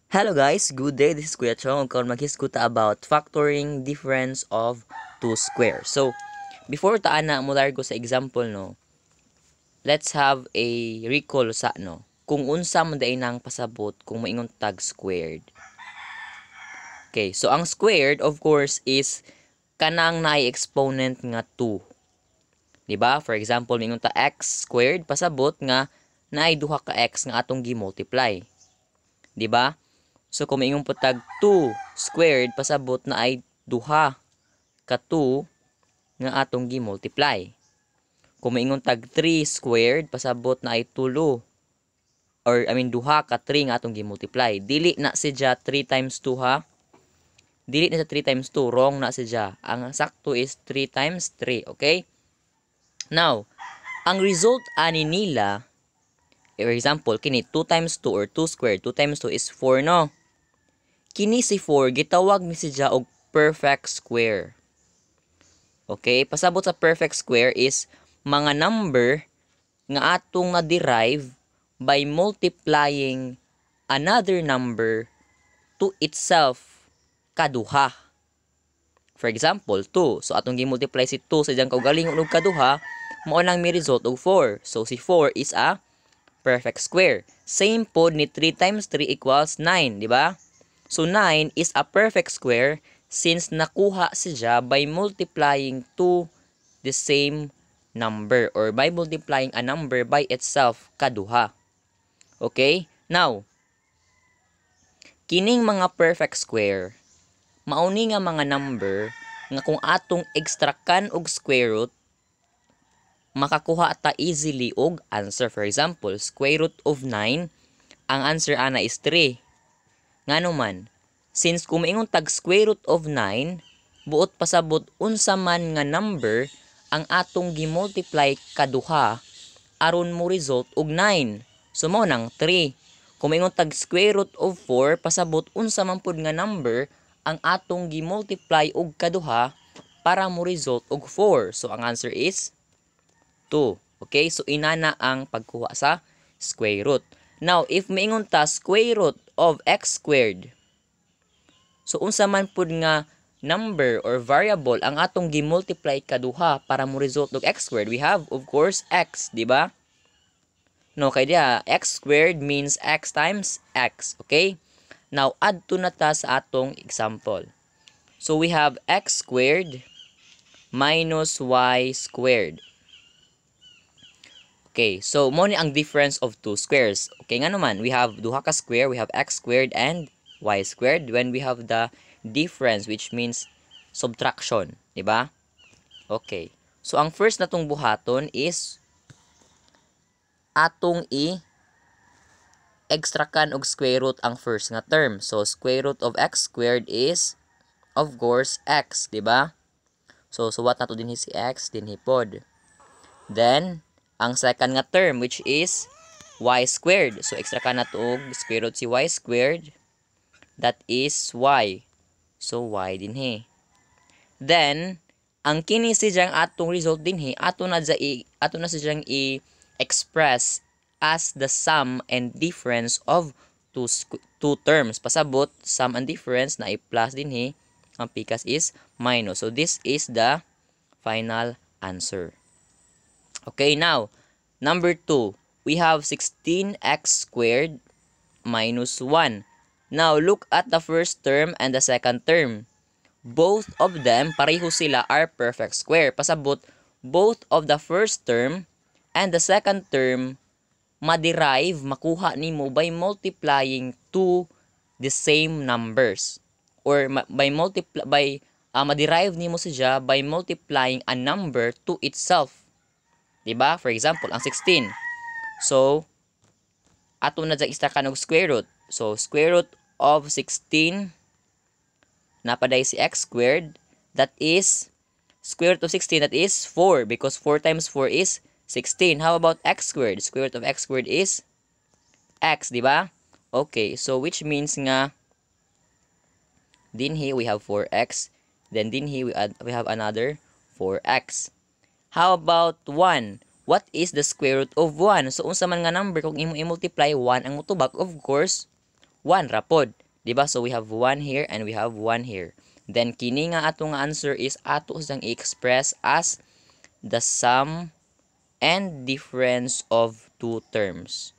Hello guys, good day. This is Kuyationg. Karon maghisguta about factoring difference of two squares. So, before taan na mo largo sa example no, let's have a recall sa kung unsa man day nang pasabot kung moingon tag squared. Okay, so ang squared of course is kanang naay exponent nga 2. Diba? For example, moingon ta x squared pasabot nga naay duha ka x nga atong gi-multiply. Diba? So, kung maingong putag 2 squared, pasabot na ay duha ka 2 nga atong gi-multiply. Kung maingong tag 3 squared, pasabot na ay duha ka 3 nga atong gi-multiply. Dili na siya 3 times 2 ha. Dili na sa 3 times 2, wrong na siya. Ang sakto is 3 times 3, okay? Now, ang result ani nila, for example, kini 2 times 2 or 2 squared, 2 times 2 is 4 no? Kini si 4, gitawag ni siya og perfect square. Okay? Pasabot sa perfect square is mga number nga atong na-derive by multiplying another number to itself kaduha. For example, 2. So, atong gi-multiply si 2 sa diyang kaugalingon og kaduha, mao nang may result og 4. So, si 4 is a perfect square. Same pod ni 3 times 3 equals 9, di ba? So, 9 is a perfect square since nakuha siya by multiplying to the same number or by multiplying a number by itself kaduha. Okay? Now, kining mga perfect square, mauni nga mga number nga kung atong extractan og square root, makakuha ta easily og answer. For example, square root of 9, ang answer ana is 3. Ngano man, since kung maingon tag square root of 9, buot pasabot unsa man nga number ang atong gi-multiply kaduha aron mo result og 9. So mao nang 3. Kung maingon tag square root of 4, pasabot unsa man pud nga number ang atong gi-multiply og kaduha para mo result og 4. So ang answer is 2. Okay? So inana ang pagkuha sa square root. Now, if maingon ta square root of x squared, so unsa man pud nga number or variable ang atong gi-multiply kaduha para mo result og x squared, we have of course x, di ba? No, kay dia x squared means x times x, okay? Now, add to na ta sa atong example. So we have x squared minus y squared. Okay, so mo ni ang difference of two squares. Okay nga naman, we have duha ka square, we have x squared and y squared when we have the difference which means subtraction, di ba? Okay. So ang first natong buhaton is atong extrakan og square root ang first nga term. So square root of x squared is of course x, di ba? So suwat nato dinhi si x dinhi pod. Then ang second nga term which is y squared. So extra ka na to og square root si y squared. That is y. So y din he. Then ang kini sidyang atong result din he ato na sidyang i-express as the sum and difference of two terms. Pasabot sum and difference na i-plus din he. Ang pikas is minus. So this is the final answer. Okay, now, number 2, we have 16x squared minus 1. Now, look at the first term and the second term. Both of them, pareho sila, are perfect square. Pasabot, both of the first term and the second term, ma-derive, makuha nimo by multiplying to the same numbers. Or ma-derive nimo siya by multiplying a number to itself. Diba? For example, ang 16. So, ato na dyan extra ka ng square root. So, square root of 16, napaday si x squared, that is, square root of 16, that is 4, because 4 times 4 is 16. How about x squared? Square root of x squared is x, diba? Okay, so which means nga, din here we have 4x, then din here we have another 4x. How about 1? What is the square root of 1? So, unsa man nga number kung imo i-multiply 1 ang mutubag, of course, 1 rapod. Diba? So we have 1 here and we have 1 here. Then kini nga ato nga answer is ato sang i-express as the sum and difference of two terms.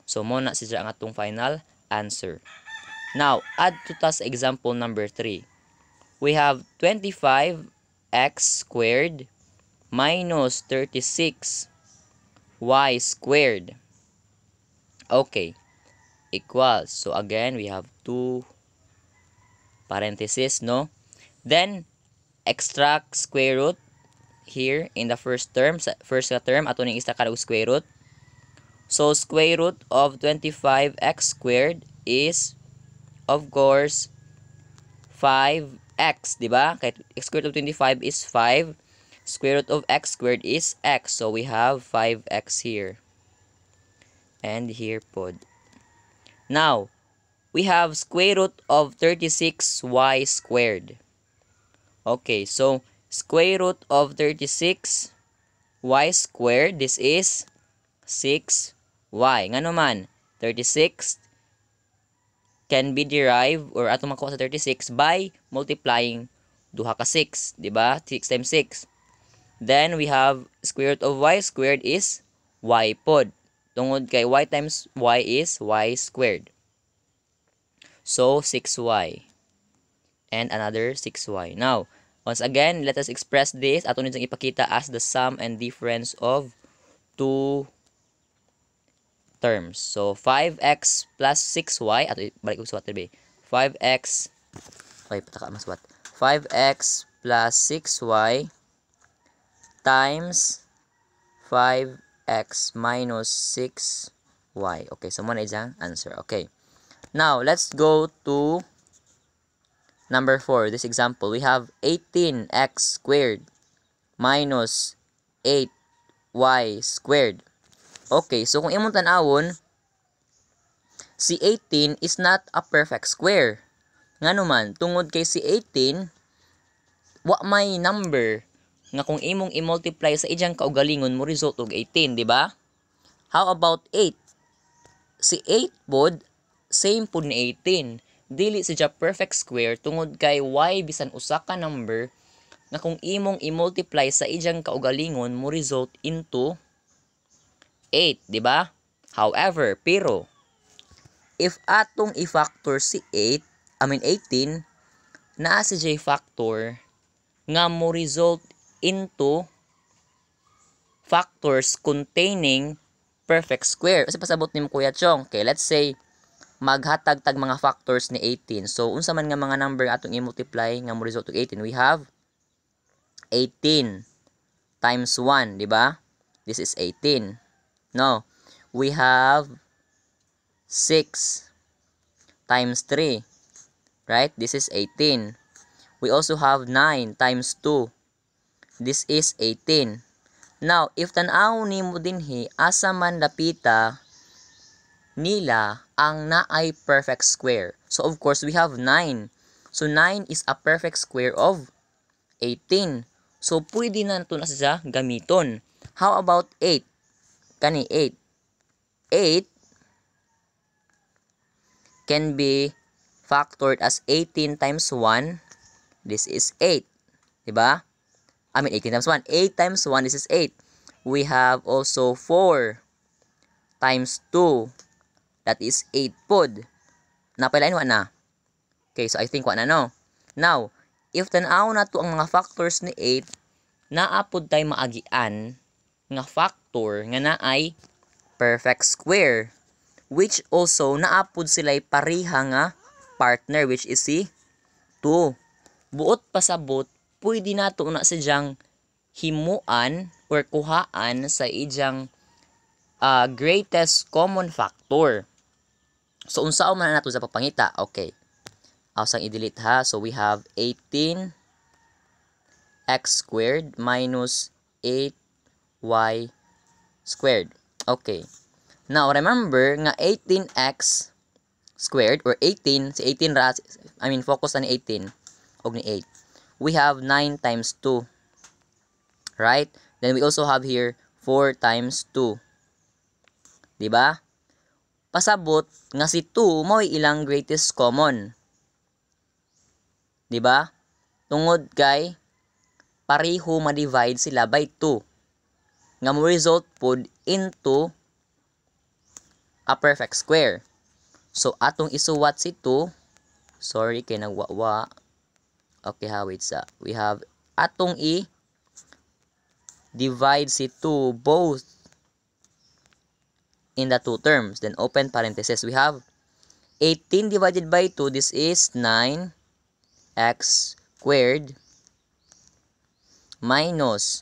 So mo na siya ang atong final answer. Now, add to tas example number 3. We have 25x squared minus 36y squared. Okay. Equals. So again, we have two parentheses, no? Then, extract square root here in the first term. First term, ato ning extract kada square root. So, square root of 25x squared is, of course, 5x, diba? Kaya square root of 25 is 5. Square root of x squared is x. So, we have 5x here. And here pod. Now, we have square root of 36y squared. Okay, so square root of 36y squared, this is 6y. Nga naman, 36 can be derived or ato makuha sa 36 by multiplying duha ka 6, di ba? 6 times 6. Then we have square root of y squared is y pod. Tungod kay y times y is y squared. So, 6y. And another 6y. Now, once again, let us express this. Ato nito ipakita as the sum and difference of two terms. So, 5x plus 6y. Ato, balik ko sa water ba? 5x. Okay, pataka mas what? 5x plus 6y times 5x minus 6y. Okay, so muna isang answer. Okay. Now, let's go to number 4. This example, we have 18x squared minus 8y squared. Okay, so kung imong tan-awon, si 18 is not a perfect square. Nga naman, tungod kay si 18, wa may number nga kung imong i-multiply sa ijang kaugalingon mo result og 18, di ba? How about 8? Si 8 pod same pod ni 18. Dili siya perfect square tungod kay y bisan usa ka number nga kung imong i-multiply sa ijang kaugalingon mo result into 8, di ba? However, pero if atong i-factor si 18, naa si j factor nga mo result into factors containing perfect square. Kasi pasabot ni mo kuyationg. Okay, let's say maghatag tag mga factors ni 18. So, unsa man nga mga number atong i-multiply nga mo result og 18, we have 18 times 1, di ba? This is 18. No, we have 6 times 3, right? This is 18. We also have 9 times 2. This is 18. Now, if tan-aw nimo dinhi asa man lapita nila ang naay perfect square. So, of course, we have 9. So, 9 is a perfect square of 18. So, pwede na ito na siya gamiton. How about 8? Kani 8. 8 can be factored as 18 times 1. This is 8. Diba? I mean, 18 times 1. 8 times 1, this is 8. We have also 4 times 2. That is 8 pod. Napailain wa na. Okay, so I think wa na, no? Now, if tan-aw na to ang mga factors ni 8, naapod tay maagian nga factor nga naay perfect square, which also naapod sila'y pareha nga partner, which is si 2. Buot pasabot, pwede na to na sadyang himuan or kuhaan sa ijang greatest common factor. So, unsa man nato sa papangita? Okay. Asang i-delete ha. So, we have 18x squared minus 8y squared. Okay. Now, remember nga 18x squared or 18, si 18 ra, focus na ni 18 og ni 8. We have 9 times 2. Right? Then we also have here 4 times 2. Diba? pasabot nga si 2 mao ilang greatest common. Di ba? Tungod kay pareho ma-divide sila by 2. Nga mo result pod into a perfect square. So atong isuwat si 2. Sorry kay nagwawa. Okay ha, wait sa. We have atong divide si 2 both in the two terms. Then open parenthesis. We have 18 divided by 2. This is 9x squared minus,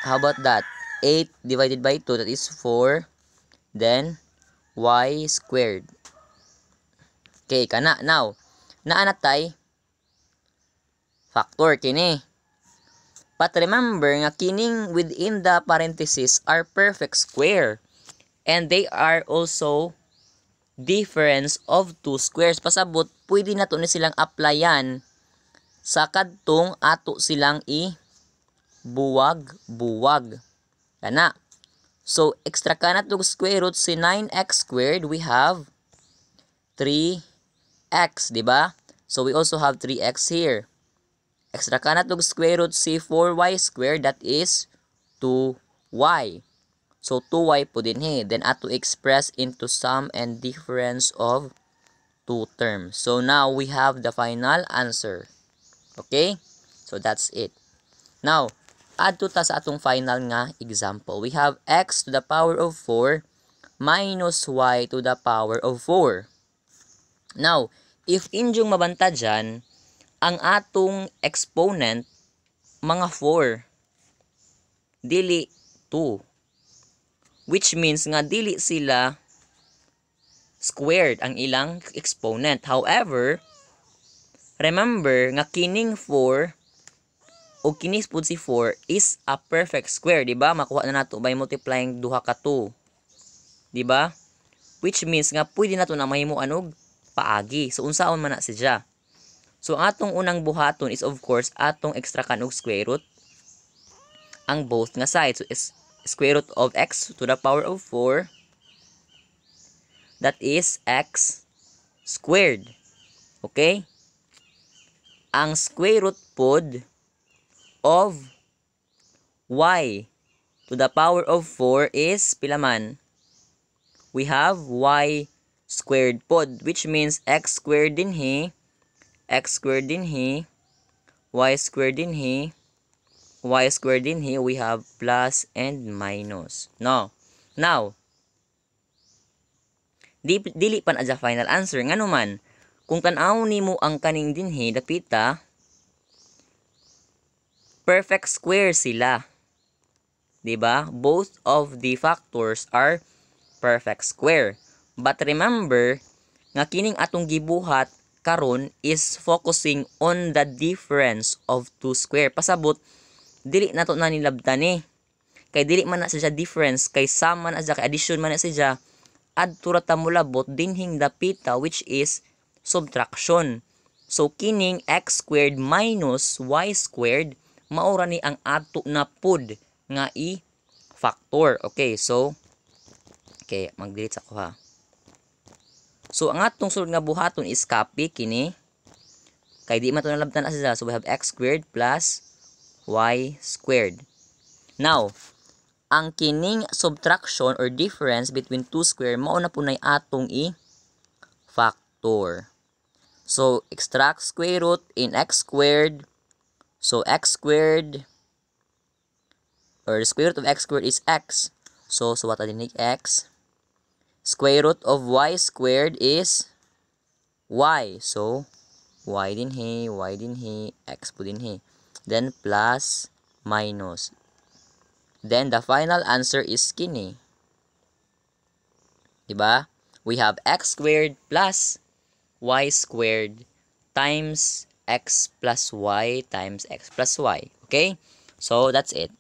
how about that? 8 divided by 2. That is 4. Then y squared. Okay, kana. Now, naanatay factor kini. But remember nga kining within the parenthesis are perfect square. And they are also difference of two squares. Pasabot, pwede na to ni silang applyan sa kadtong ato silang buwag-buwag. Kana. So, extra ka na itong square root si 9x squared, we have 3x, di ba? So, we also have 3x here. Extra ka na itong square root si 4y squared, that is 2y. So, 2y po din he. Then, ato express into sum and difference of two terms. So, now, we have the final answer. Okay? So, that's it. Now, add to ta sa atong final nga example. We have x to the power of 4 minus y to the power of 4. Now, if inyong mabanta dyan, ang atong exponent, mga 4, dili 2. Which means nga dili sila squared ang ilang exponent. However, remember nga kining 4 o kinis pud si 4 is a perfect square, di ba? Makuha na nato by multiplying duha ka 2. Di ba? Which means nga pwede nato na mahimuan og paagi. So unsaon man na siya? So ang atong unang buhaton is of course atong extra kan og square root ang both nga sides. So is square root of x to the power of 4, that is x squared. Okay? Ang square root pod of y to the power of 4 is pila man? We have y squared pod, which means x squared din he, x squared din he, y squared din he, y squared din he. We have plus and minus. No. Now, dili pan adja final answer. Ngano man, kung tan-aw nimo ang kaning dinhi dapita, perfect square sila. 'Di ba? Both of the factors are perfect square. But remember, nga kining atong gibuhat karon is focusing on the difference of two square. Pasabot, dili nato na nilabtan ni. Kay dili man na siya difference, kay sum man na siya, kay addition man na siya, adto ra ta molabot dinhing dapita, which is subtraction. So kining x squared minus y squared maura ni ang ato na pod nga i-factor. Okay, so mag-delete ako ha. So ang atong sulod nga buhaton is copy kini. Kay di man to nalabtan na siya. So we have x squared plus y squared. Now, ang kining subtraction or difference between two square mao na po nay atong i-factor. So extract square root in x squared. So x squared or the square root of x squared is x. So what din x? Square root of y squared is y. So y din he, x po din he. Then plus minus. Then the final answer is kini. Diba? We have x squared plus y squared times x plus y times x plus y. Okay? So that's it.